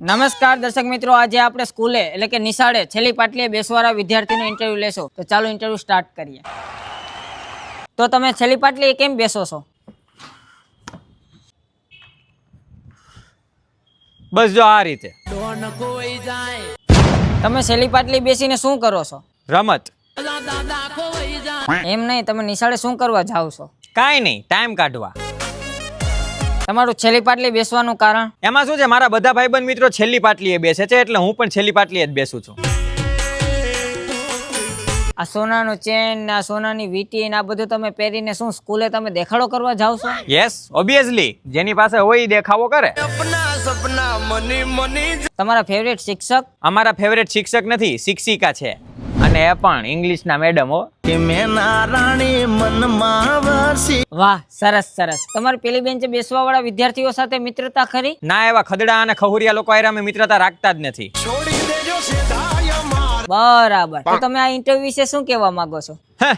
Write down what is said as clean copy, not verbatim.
નમસ્કાર દર્શક મિત્રો, આજે આપણે સ્કૂલે એટલે કે નિશાળે છેલ્લી પાટલીએ બેસવાળા વિદ્યાર્થીનો ઇન્ટરવ્યુ લેશો. તો ચાલો ઇન્ટરવ્યુ સ્ટાર્ટ કરીએ. તો તમે છેલ્લી પાટલીએ કેમ બેસો છો? બસ જો આ રીતે. તમે છેલ્લી પાટલી બેસીને શું કરો છો? રમત. એમ નહીં, તમે નિશાળે શું કરવા જાઓ છો? કાંઈ નહીં, ટાઈમ કાઢવા. તમારું છેલ્લી પાટલી બેસવાનું કારણ? એમાં શું છે, મારા બધા ભાઈબંધ મિત્રો છેલ્લી પાટલીએ બેસે છે એટલે હું પણ છેલ્લી પાટલીએ જ બેસું છું. આ સોનાનું ચેન ને આ સોનાની વીંટી ને આ બધું તમે પહેરીને શું સ્કૂલે તમે દેખાડો કરવા જાઓ છો? Yes, obviously. જેની પાસે હોય ઈ દેખાવો કરે. તમારા ફેવરેટ શિક્ષક? અમારા ફેવરેટ શિક્ષક નથી, શિક્ષિકા છે. અને એ પણ ઇંગ્લિશના મેડમ હો. વાહ, સરસ સરસ. તમારી પેલી બેન્ચે બેસવા વાળા વિદ્યાર્થીઓ સાથે મિત્રતા ખરી? ના, એવા ખદડા અને ખહુરિયા લોકો હારે અમે મિત્રતા રાખતા જ નથી. બરાબર. તો તમે આ ઇન્ટરવ્યુ વિશે શું કહેવા માંગો છો? હે